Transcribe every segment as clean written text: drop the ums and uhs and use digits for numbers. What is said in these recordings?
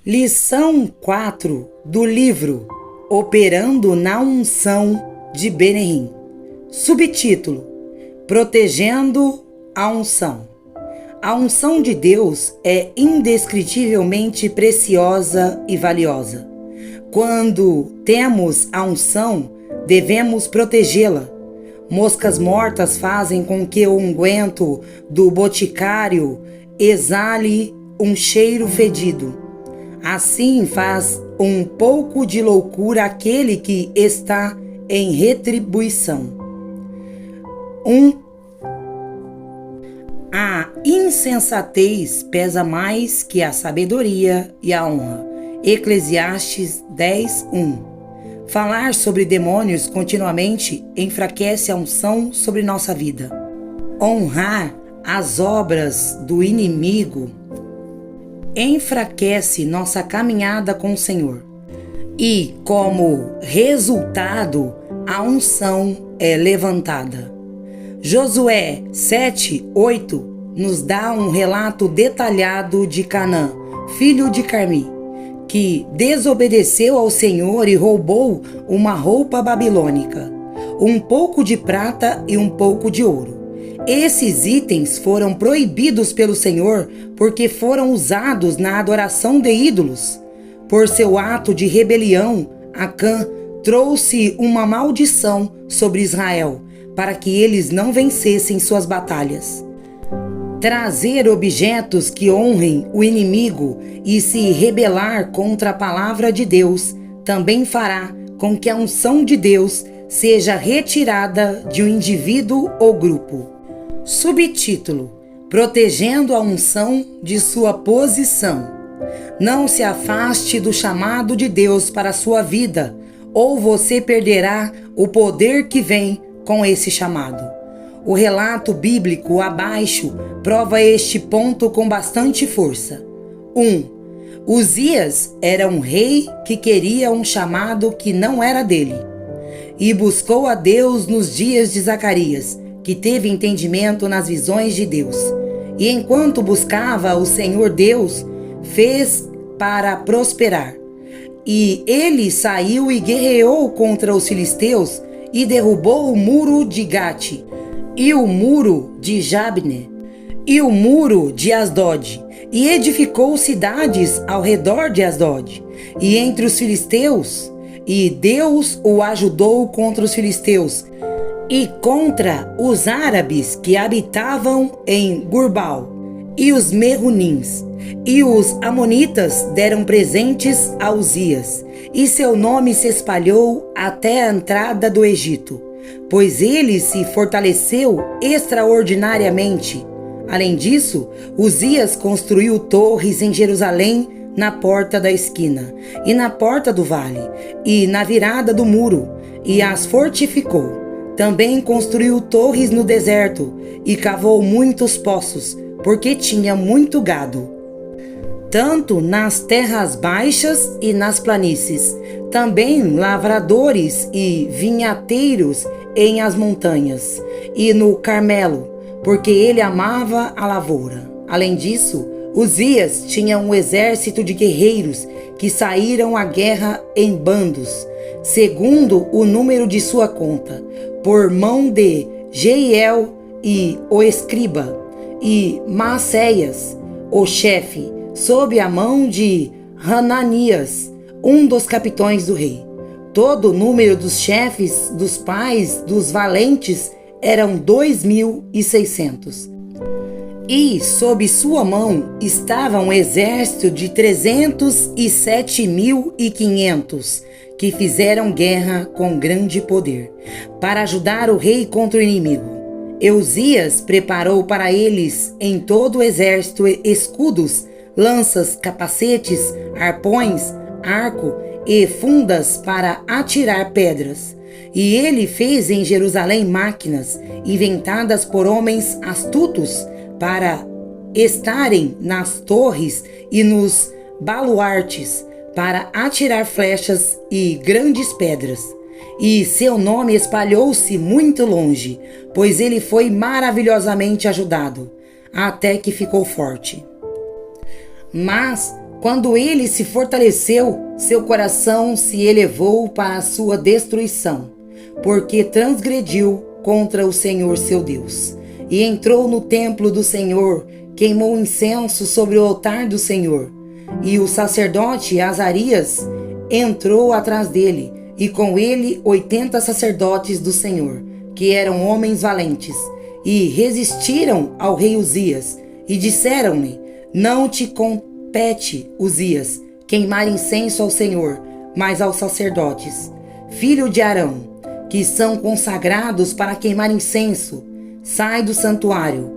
Lição 4 do livro Operando na Unção de Benihim. Subtítulo: Protegendo a Unção. A unção de Deus é indescritivelmente preciosa e valiosa. Quando temos a unção, devemos protegê-la. Moscas mortas fazem com que o unguento do boticário exale um cheiro fedido. Assim faz um pouco de loucura aquele que está em retribuição. A insensatez pesa mais que a sabedoria e a honra. Eclesiastes 10:1. Falar sobre demônios continuamente enfraquece a unção sobre nossa vida. Honrar as obras do inimigo enfraquece nossa caminhada com o Senhor. E, como resultado, a unção é levantada. Josué 7:8 nos dá um relato detalhado de Canaã, filho de Carmi, que desobedeceu ao Senhor e roubou uma roupa babilônica, um pouco de prata e um pouco de ouro. Esses itens foram proibidos pelo Senhor porque foram usados na adoração de ídolos. Por seu ato de rebelião, Acã trouxe uma maldição sobre Israel, para que eles não vencessem suas batalhas. Trazer objetos que honrem o inimigo e se rebelar contra a palavra de Deus também fará com que a unção de Deus seja retirada de um indivíduo ou grupo. Subtítulo: Protegendo a unção de sua posição. Não se afaste do chamado de Deus para a sua vida, ou você perderá o poder que vem com esse chamado. O relato bíblico abaixo prova este ponto com bastante força. 1. Uzias era um rei que queria um chamado que não era dele, e buscou a Deus nos dias de Zacarias, que teve entendimento nas visões de Deus. E enquanto buscava o Senhor Deus, fez para prosperar. E ele saiu e guerreou contra os filisteus e derrubou o muro de Gate, e o muro de Jabne, e o muro de Asdod, e edificou cidades ao redor de Asdod, e entre os filisteus, e Deus o ajudou contra os filisteus, e contra os árabes que habitavam em Gurbal, e os Merunins, e os amonitas deram presentes a Uzias, e seu nome se espalhou até a entrada do Egito, pois ele se fortaleceu extraordinariamente. Além disso, Uzias construiu torres em Jerusalém, na porta da esquina, e na porta do vale, e na virada do muro, e as fortificou. Também construiu torres no deserto, e cavou muitos poços, porque tinha muito gado, tanto nas terras baixas e nas planícies, também lavradores e vinhateiros em as montanhas, e no Carmelo, porque ele amava a lavoura. Além disso, Uzias tinha um exército de guerreiros que saíram à guerra em bandos, segundo o número de sua conta, por mão de Jeiel e o escriba, e Maacéias, o chefe, sob a mão de Hananias, um dos capitães do rei. Todo o número dos chefes dos pais dos valentes eram 2.600. E sob sua mão estava um exército de 307.500, que fizeram guerra com grande poder, para ajudar o rei contra o inimigo. Uzias preparou para eles em todo o exército escudos, lanças, capacetes, arpões, arco e fundas para atirar pedras. E ele fez em Jerusalém máquinas inventadas por homens astutos para estarem nas torres e nos baluartes, para atirar flechas e grandes pedras. E seu nome espalhou-se muito longe, pois ele foi maravilhosamente ajudado, até que ficou forte. Mas Quando ele se fortaleceu, seu coração se elevou para a sua destruição, porque transgrediu contra o Senhor seu Deus. E entrou no templo do Senhor, queimou incenso sobre o altar do Senhor. E o sacerdote Azarias entrou atrás dele, e com ele 80 sacerdotes do Senhor, que eram homens valentes, e resistiram ao rei Uzias, e disseram-lhe: não te compete, Uzias, queimar incenso ao Senhor, mas aos sacerdotes, filho de Arão, que são consagrados para queimar incenso. Sai do santuário,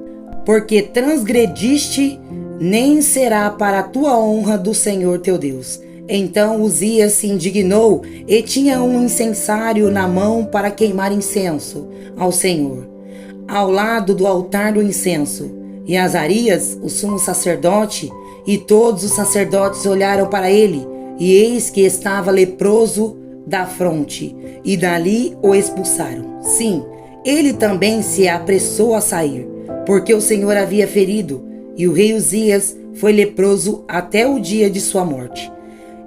porque transgrediste, nem será para a tua honra do Senhor teu Deus. Então Uzias se indignou e tinha um incensário na mão para queimar incenso ao Senhor, ao lado do altar do incenso. E Azarias, o sumo sacerdote, e todos os sacerdotes olharam para ele, e eis que estava leproso da fronte, e dali o expulsaram. Sim, ele também se apressou a sair, porque o Senhor havia ferido, e o rei Uzias foi leproso até o dia de sua morte.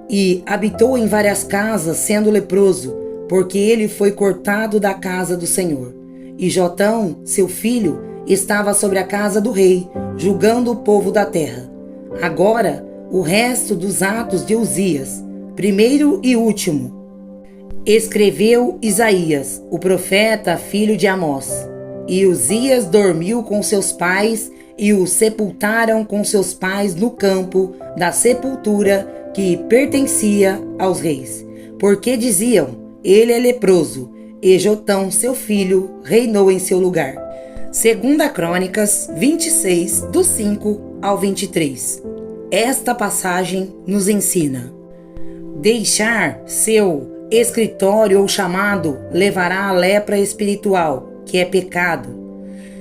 E habitou em várias casas, sendo leproso, porque ele foi cortado da casa do Senhor. E Jotão, seu filho, estava sobre a casa do rei, julgando o povo da terra. Agora, o resto dos atos de Uzias, primeiro e último, escreveu Isaías, o profeta, filho de Amós. E Uzias dormiu com seus pais, e o sepultaram com seus pais no campo da sepultura que pertencia aos reis. Porque diziam: ele é leproso, e Jotão, seu filho, reinou em seu lugar. 2 Crônicas 26, do 5 ao 23. Esta passagem nos ensina: deixar seu escritório ou chamado levará à lepra espiritual, que é pecado.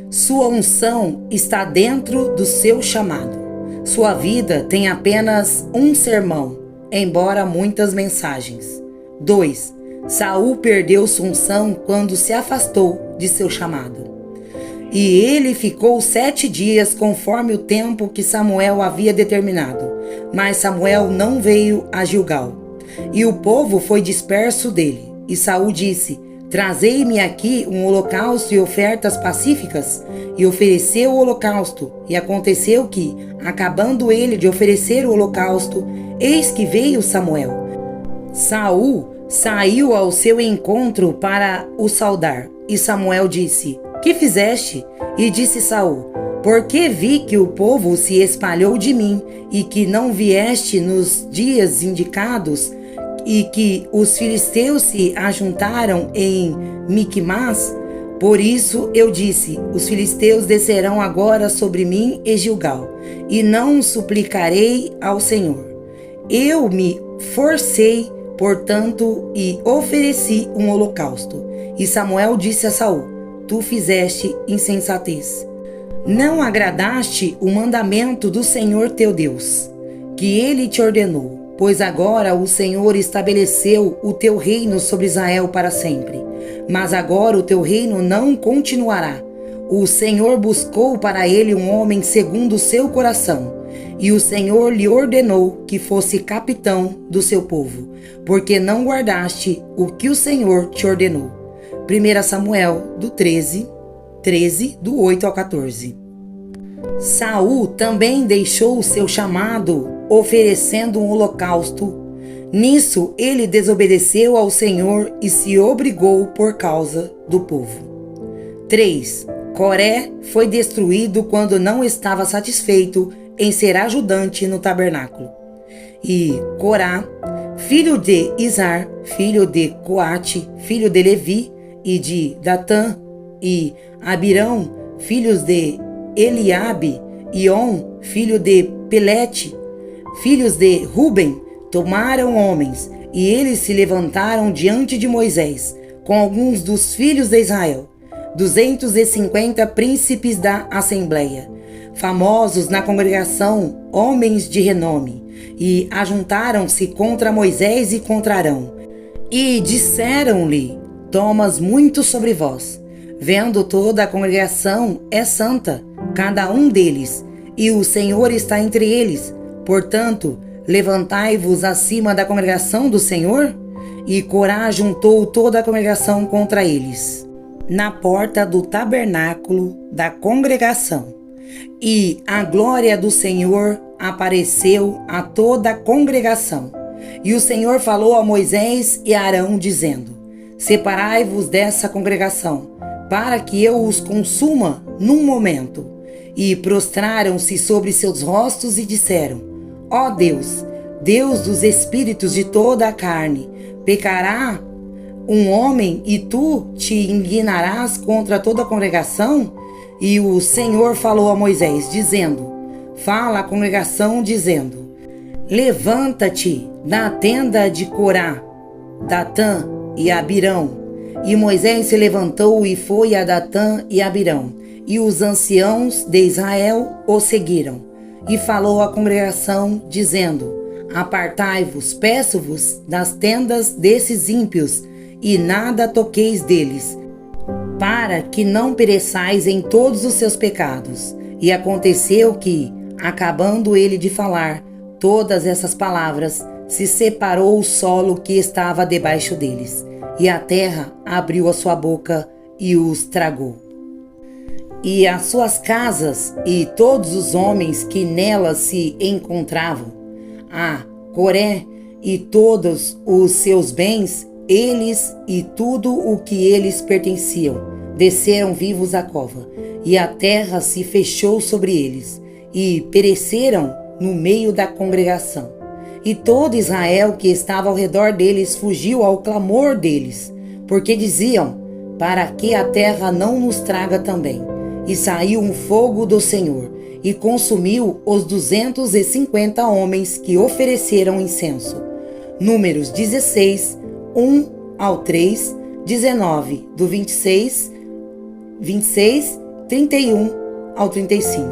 Sua unção está dentro do seu chamado. Sua vida tem apenas um sermão, embora muitas mensagens. 2. Saul perdeu sua unção quando se afastou de seu chamado. E ele ficou 7 dias conforme o tempo que Samuel havia determinado. Mas Samuel não veio a Gilgal. E o povo foi disperso dele. E Saul disse: trazei-me aqui um holocausto e ofertas pacíficas. E ofereceu o holocausto. E aconteceu que, acabando ele de oferecer o holocausto, eis que veio Samuel. Saul saiu ao seu encontro para o saudar. E Samuel disse: que fizeste? E disse Saul: porque vi que o povo se espalhou de mim, e que não vieste nos dias indicados, e que os filisteus se ajuntaram em Miquimás. Por isso eu disse: os filisteus descerão agora sobre mim e Gilgal, e não suplicarei ao Senhor. Eu me forcei, portanto, e ofereci um holocausto. E Samuel disse a Saul: tu fizeste insensatez. Não agradaste o mandamento do Senhor teu Deus, que ele te ordenou, pois agora o Senhor estabeleceu o teu reino sobre Israel para sempre. Mas agora o teu reino não continuará. O Senhor buscou para ele um homem segundo o seu coração, e o Senhor lhe ordenou que fosse capitão do seu povo, porque não guardaste o que o Senhor te ordenou. 1 Samuel, do 13, do 8 ao 14. Saul também deixou o seu chamado, oferecendo um holocausto. Nisso ele desobedeceu ao Senhor e se obrigou por causa do povo. 3. Coré foi destruído quando não estava satisfeito em ser ajudante no tabernáculo. E Corá, filho de Izar, filho de Coate, filho de Levi, e de Datã, e Abirão, filhos de Eliabe, e On, filho de Pelete, filhos de Ruben, tomaram homens, e eles se levantaram diante de Moisés, com alguns dos filhos de Israel, 250 príncipes da Assembleia, famosos na congregação, homens de renome, e ajuntaram-se contra Moisés e contra Arão, e disseram-lhe: tomas muito sobre vós, vendo toda a congregação é santa, cada um deles, e o Senhor está entre eles. Portanto, levantai-vos acima da congregação do Senhor? E Corá juntou toda a congregação contra eles, na porta do tabernáculo da congregação. E a glória do Senhor apareceu a toda a congregação. E o Senhor falou a Moisés e a Arão, dizendo: separai-vos dessa congregação, para que eu os consuma num momento. E prostraram-se sobre seus rostos e disseram: ó Deus, Deus dos espíritos de toda a carne, pecará um homem e tu te indignarás contra toda a congregação? E o Senhor falou a Moisés, dizendo: fala à congregação, dizendo: levanta-te da tenda de Corá, Datã e Abirão. E Moisés se levantou e foi a Datã e Abirão, e os anciãos de Israel o seguiram. E falou à congregação, dizendo: apartai-vos, peço-vos, das tendas desses ímpios, e nada toqueis deles, para que não pereçais em todos os seus pecados. E aconteceu que, acabando ele de falar todas essas palavras, se separou o solo que estava debaixo deles, e a terra abriu a sua boca e os tragou. E as suas casas e todos os homens que nelas se encontravam, a Coré e todos os seus bens, eles e tudo o que eles pertenciam, desceram vivos à cova, e a terra se fechou sobre eles, e pereceram no meio da congregação. E todo Israel que estava ao redor deles fugiu ao clamor deles, porque diziam: para que a terra não nos traga também. E saiu um fogo do Senhor, e consumiu os 250 homens que ofereceram incenso. Números 16, 1 ao 3, 19, do 26, 31 ao 35.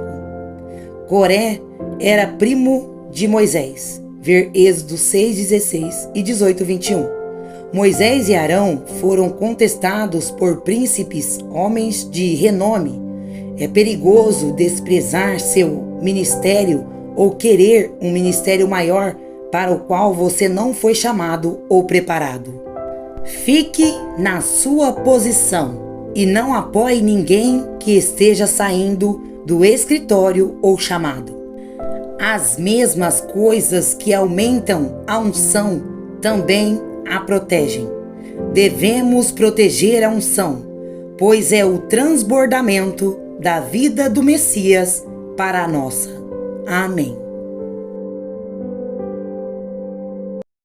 Coré era primo de Moisés. Ver Êxodo 6, 16 e 18, 21. Moisés e Arão foram contestados por príncipes, homens de renome. É perigoso desprezar seu ministério ou querer um ministério maior para o qual você não foi chamado ou preparado. Fique na sua posição e não apoie ninguém que esteja saindo do escritório ou chamado. As mesmas coisas que aumentam a unção também a protegem. Devemos proteger a unção, pois é o transbordamento da vida do Messias para a nossa. Amém.